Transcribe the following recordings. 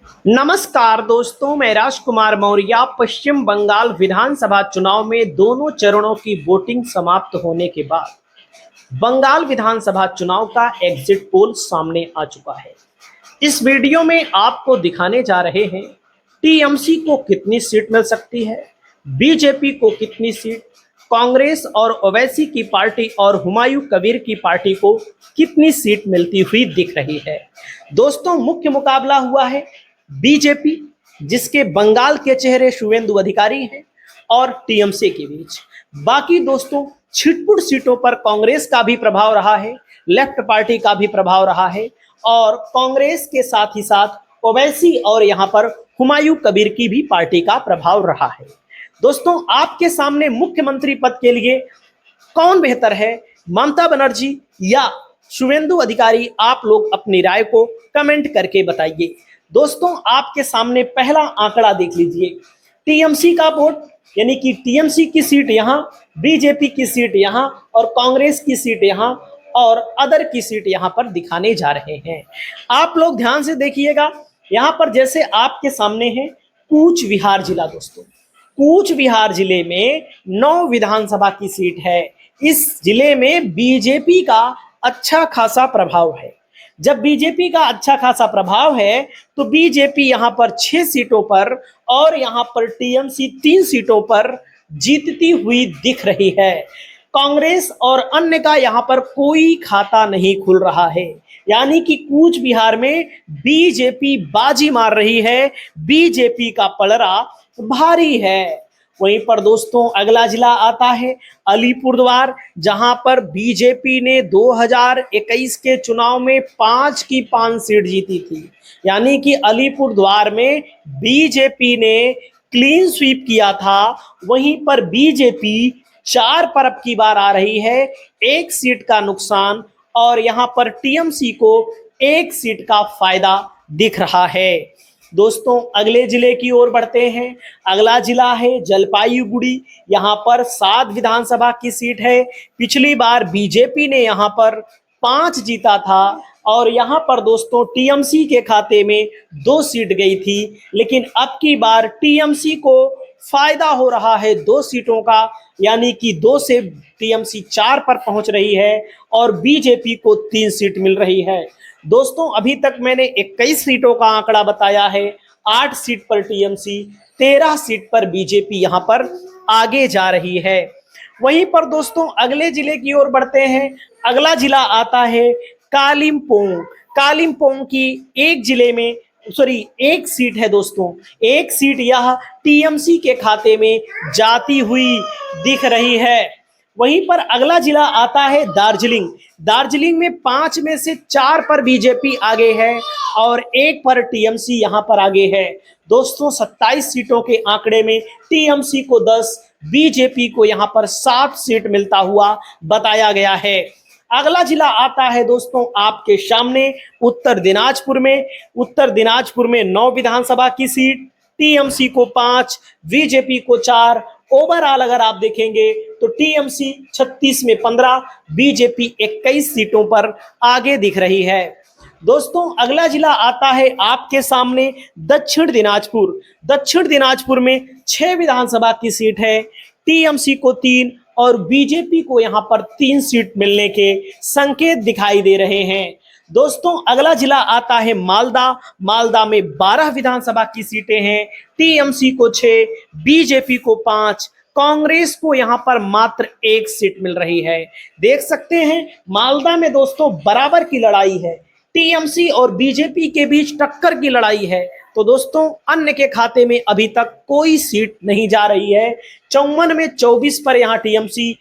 नमस्कार दोस्तों, मैं राजकुमार मौर्य। पश्चिम बंगाल विधानसभा चुनाव में दोनों चरणों की वोटिंग समाप्त होने के बाद बंगाल विधानसभा चुनाव का एग्जिट पोल सामने आ चुका है। इस वीडियो में आपको दिखाने जा रहे हैं टीएमसी को कितनी सीट मिल सकती है, बीजेपी को कितनी सीट, कांग्रेस और ओवैसी की पार्टी और हुमायूं कबीर की पार्टी को कितनी सीट मिलती हुई दिख रही है। दोस्तों, मुख्य मुकाबला हुआ है बीजेपी, जिसके बंगाल के चेहरे शुवेंदु अधिकारी हैं, और टीएमसी के बीच। बाकी दोस्तों, छिटपुट सीटों पर कांग्रेस का भी प्रभाव रहा है, लेफ्ट पार्टी का भी प्रभाव रहा है, और कांग्रेस के साथ ही साथ ओवैसी और यहाँ पर हुमायूं कबीर की भी पार्टी का प्रभाव रहा है। दोस्तों, आपके सामने मुख्यमंत्री पद के लिए कौन बेहतर है, ममता बनर्जी या शुवेंदु अधिकारी? आप लोग अपनी राय को कमेंट करके बताइए। दोस्तों, आपके सामने पहला आंकड़ा देख लीजिए। टीएमसी का वोट, यानी कि टीएमसी की सीट यहाँ, बीजेपी की सीट यहाँ, और कांग्रेस की सीट यहाँ, और अदर की सीट यहाँ पर दिखाने जा रहे हैं। आप लोग ध्यान से देखिएगा। यहाँ पर जैसे आपके सामने है कूच विहार जिला। दोस्तों, कूच विहार जिले में 9 विधानसभा की सीट है। इस जिले में बीजेपी का अच्छा खासा प्रभाव है। जब बीजेपी का अच्छा खासा प्रभाव है तो बीजेपी यहाँ पर 6 सीटों पर और यहाँ पर टीएमसी 3 सीटों पर जीतती हुई दिख रही है। कांग्रेस और अन्य का यहाँ पर कोई खाता नहीं खुल रहा है, यानी कि कूच बिहार में बीजेपी बाजी मार रही है, बीजेपी का पलड़ा भारी है। वहीं पर दोस्तों, अगला जिला आता है अलीपुरद्वार, जहां पर बीजेपी ने 2021 के चुनाव में 5 की 5 सीट जीती थी। यानी कि अलीपुरद्वार में बीजेपी ने क्लीन स्वीप किया था। वहीं पर बीजेपी 4 पर अब की बार आ रही है, 1 सीट का नुकसान, और यहां पर टीएमसी को 1 सीट का फायदा दिख रहा है। दोस्तों, अगले जिले की ओर बढ़ते हैं। अगला जिला है जलपाईगुड़ी। यहाँ पर 7 विधानसभा की सीट है। पिछली बार बीजेपी ने यहाँ पर 5 जीता था, और यहाँ पर दोस्तों टीएमसी के खाते में 2 सीट गई थी। लेकिन अब की बार टीएमसी को फायदा हो रहा है 2 सीटों का, यानी कि 2 से टीएमसी 4 पर पहुंच रही है और बीजेपी को 3 सीट मिल रही है। दोस्तों, अभी तक मैंने 21 सीटों का आंकड़ा बताया है। 8 सीट पर टीएमसी, 13 सीट पर बीजेपी यहाँ पर आगे जा रही है। वहीं पर दोस्तों अगले जिले की ओर बढ़ते हैं। अगला जिला आता है कालिम्पोंग। कालिम्पोंग की एक सीट है दोस्तों। 1 सीट यह टीएमसी के खाते में जाती हुई दिख रही है। वहीं पर अगला जिला आता है दार्जिलिंग। दार्जिलिंग में 5 में से 4 पर बीजेपी आगे है और 1 पर टीएमसी यहाँ पर आगे है। दोस्तों, 27 सीटों के आंकड़े में टीएमसी को 10, बीजेपी को यहाँ पर 7 सीट मिलता हुआ बताया गया है। अगला जिला आता है दोस्तों आपके सामने उत्तर दिनाजपुर में। उत्तर दिनाजपुर में 9 विधानसभा की सीट, टीएमसी को 5, बीजेपी को 4। ओवरऑल अगर आप देखेंगे तो टीएमसी 36 में 15, बीजेपी 21 सीटों पर आगे दिख रही है। दोस्तों, अगला जिला आता है आपके सामने दक्षिण दिनाजपुर। दक्षिण दिनाजपुर में 6 विधानसभा की सीट है, टीएमसी को 3 और बीजेपी को यहाँ पर 3 सीट मिलने के संकेत दिखाई दे रहे हैं। दोस्तों, अगला जिला आता है मालदा। मालदा में 12 विधानसभा की सीटें हैं, टीएमसी को 6, बीजेपी को 5, कांग्रेस को यहाँ पर मात्र 1 सीट मिल रही है। देख सकते हैं मालदा में दोस्तों बराबर की लड़ाई है, टीएमसी और बीजेपी के बीच टक्कर की लड़ाई है। तो दोस्तों, अन्य के खाते में अभी तक कोई सीट नहीं जा रही है। 54 में 24 पर यहाँ टीएमसी,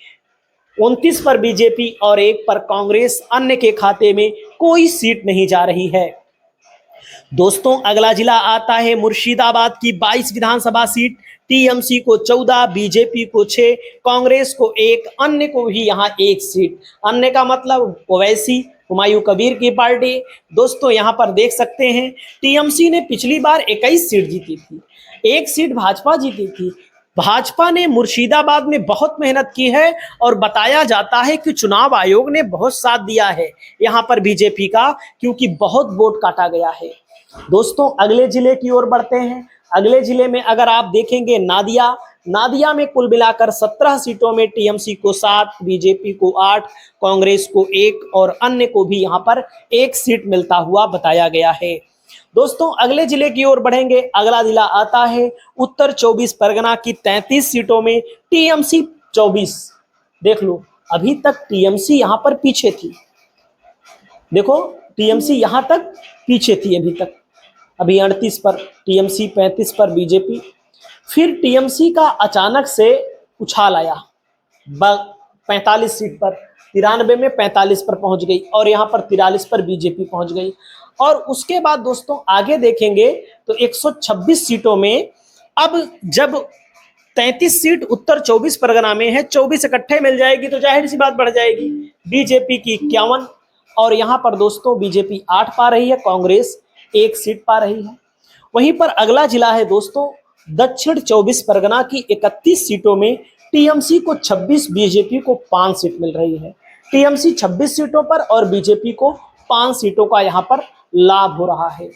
29 पर बीजेपी और 1 पर कांग्रेस। अन्य के खाते में कोई सीट नहीं जा रही है। दोस्तों, अगला जिला आता है मुर्शिदाबाद की 22 विधानसभा सीट, टीएमसी को 14, बीजेपी को 6, कांग्रेस को 1, अन्य को भी यहाँ 1 सीट। अन्य का मतलब ओवैसी, हुमायूं कबीर की पार्टी। दोस्तों, यहाँ पर देख सकते हैं टीएमसी ने पिछली बार 21 सीट जीती थी, 1 सीट भाजपा जीती थी। भाजपा ने मुर्शिदाबाद में बहुत मेहनत की है और बताया जाता है कि चुनाव आयोग ने बहुत साथ दिया है यहाँ पर बीजेपी का, क्योंकि बहुत वोट काटा गया है। दोस्तों अगले जिले की ओर बढ़ते हैं। अगले जिले में अगर आप देखेंगे नादिया में कुल मिलाकर 17 सीटों में टीएमसी को 7, बीजेपी को 8, कांग्रेस को 1 और अन्य को भी यहां पर 1 सीट मिलता हुआ बताया गया है। दोस्तों अगले जिले की ओर बढ़ेंगे। अगला जिला आता है उत्तर 24 परगना की 33 सीटों में टीएमसी 24। देख लो, अभी तक टीएमसी यहां पर पीछे थी। देखो, टीएमसी यहां तक पीछे थी अभी तक। अभी 38 पर टीएमसी, 35 पर बीजेपी। फिर टीएमसी का अचानक से उछाल आया 45 सीट पर, 93 में 45 पर पहुंच गई और यहां पर 43 पर बीजेपी पहुंच गई। और उसके बाद दोस्तों आगे देखेंगे तो 126 सीटों में अब जब 33 सीट उत्तर 24 परगना में है, 24 इकट्ठे मिल जाएगी तो जाहिर सी बात बढ़ जाएगी। बीजेपी की 51 और यहां पर दोस्तों बीजेपी 8 पा रही है, कांग्रेस 1 सीट पा रही है। वहीं पर अगला जिला है दोस्तों दक्षिण 24 परगना की 31 सीटों में टीएमसी को 26, बीजेपी को 5 सीट मिल रही है। टीएमसी 26 सीटों पर और बीजेपी को 5 सीटों का यहां पर लाभ हो रहा है।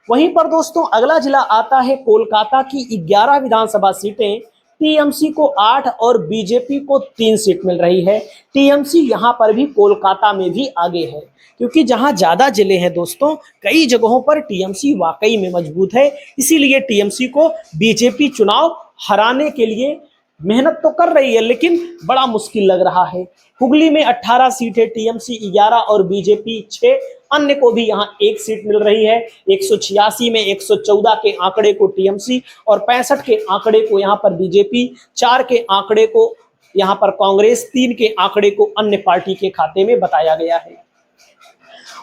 वहीं पर दोस्तों अगला जिला आता है कोलकाता की 11 विधानसभा सीटें, टीएमसी को 8 और बीजेपी को 3 सीट मिल रही है। टीएमसी यहां पर भी कोलकाता में भी आगे है, क्योंकि जहां ज्यादा जिले हैं दोस्तों, कई जगहों पर टीएमसी वाकई में मजबूत है। इसीलिए टीएमसी को बीजेपी चुनाव हराने के लिए मेहनत तो कर रही है, लेकिन बड़ा मुश्किल लग रहा है। हुगली में 18 सीटें, टीएमसी 11 और बीजेपी 6, अन्य को भी यहां 1 सीट मिल रही है। 186 में 114 के आंकड़े को टीएमसी और 65 के आंकड़े को यहां पर बीजेपी, 4 के आंकड़े को यहां पर कांग्रेस, 3 के आंकड़े को अन्य पार्टी के खाते में बताया गया है।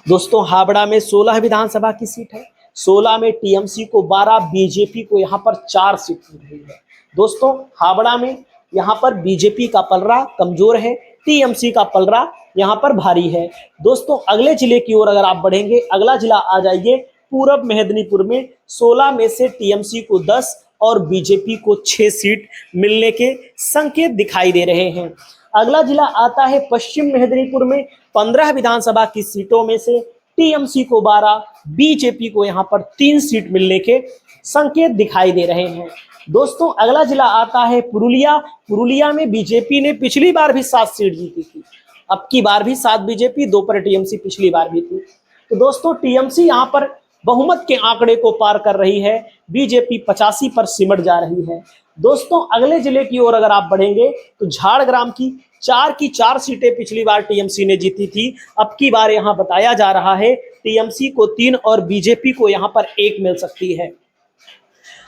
दोस्तों हावड़ा में 16 विधानसभा की सीट है, 16 में टीएमसी को 12, बीजेपी को यहां पर 4 सीट मिल रही है। दोस्तों हावड़ा में यहां पर बीजेपी का पलड़ा कमजोर है, टीएमसी का पलड़ा यहां पर भारी है। दोस्तों अगले जिले की ओर अगर आप बढ़ेंगे, अगला जिला आ जाइए पूरब मेदिनीपुर में 16 में से टीएमसी को 10 और बीजेपी को 6 सीट मिलने के संकेत दिखाई दे रहे हैं। अगला जिला आता है पश्चिम मेदिनीपुर में 15 विधानसभा की सीटों में से टीएमसी को 12, बीजेपी को यहां पर 3 सीट मिलने के संकेत दिखाई दे रहे हैं। दोस्तों अगला जिला आता है पुरुलिया में बीजेपी ने पिछली बार भी 7 सीट जीती थी, अब की बार भी 7 बीजेपी, 2 पर टीएमसी पिछली बार भी थी। तो दोस्तों टीएमसी यहां पर बहुमत के आंकड़े को पार कर रही है, बीजेपी 85 पर सिमट जा रही है। दोस्तों अगले जिले की ओर अगर आप बढ़ेंगे तो झारग्राम की 4 सीटें पिछली बार टीएमसी ने जीती थी, अब की बार यहां बताया जा रहा है टीएमसी को 3 और बीजेपी को यहां पर 1 मिल सकती है।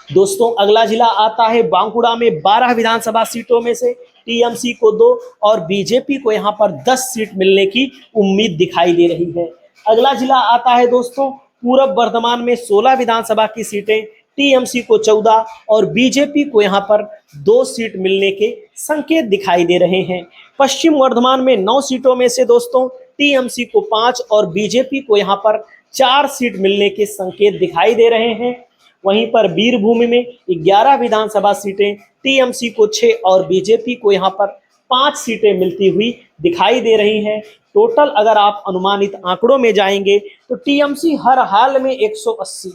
दोस्तों अगला जिला आता है बांकुड़ा में 12 विधानसभा सीटों में से टीएमसी को 2 और बीजेपी को यहां पर 10 सीट मिलने की उम्मीद दिखाई दे रही है। अगला जिला आता है दोस्तों पूरब वर्धमान में 16 विधानसभा की सीटें, टीएमसी को 14 और बीजेपी को यहां पर 2 सीट मिलने के संकेत दिखाई दे रहे हैं। पश्चिम वर्धमान में 9 सीटों में से दोस्तों टीएमसी को 5 और बीजेपी को यहां पर 4 सीट मिलने के संकेत दिखाई दे रहे हैं। वहीं पर वीरभूम में 11 विधानसभा सीटें, टीएमसी को 6 और बीजेपी को यहां पर 5 सीटें मिलती हुई दिखाई दे रही हैं। टोटल अगर आप अनुमानित आंकड़ों में जाएंगे तो टीएमसी हर हाल में 180,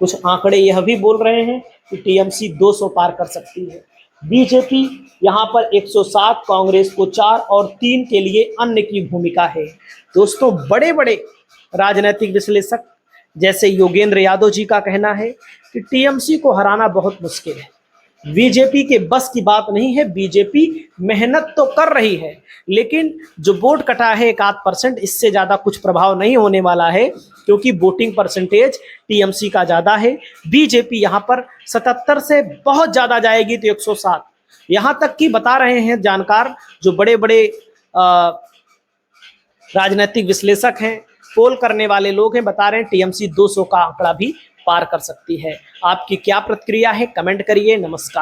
कुछ आंकड़े यह भी बोल रहे हैं कि टीएमसी 200 पार कर सकती है। बीजेपी यहां पर 107, कांग्रेस को 4 और 3 के लिए अन्य की भूमिका है। दोस्तों बड़े बड़े राजनीतिक विश्लेषक जैसे योगेंद्र यादव जी का कहना है कि टीएमसी को हराना बहुत मुश्किल है, बीजेपी के बस की बात नहीं है। बीजेपी मेहनत तो कर रही है, लेकिन जो वोट कटा है 1-8%, इससे ज्यादा कुछ प्रभाव नहीं होने वाला है, क्योंकि वोटिंग परसेंटेज टीएमसी का ज्यादा है। बीजेपी यहां पर 77 से बहुत ज्यादा जाएगी तो 107, यहां तक कि बता रहे हैं जानकार, जो बड़े बड़े राजनीतिक विश्लेषक हैं, पोल करने वाले लोग हैं, बता रहे हैं टीएमसी 200 का आंकड़ा भी पार कर सकती है। आपकी क्या प्रतिक्रिया है, कमेंट करिए। नमस्कार।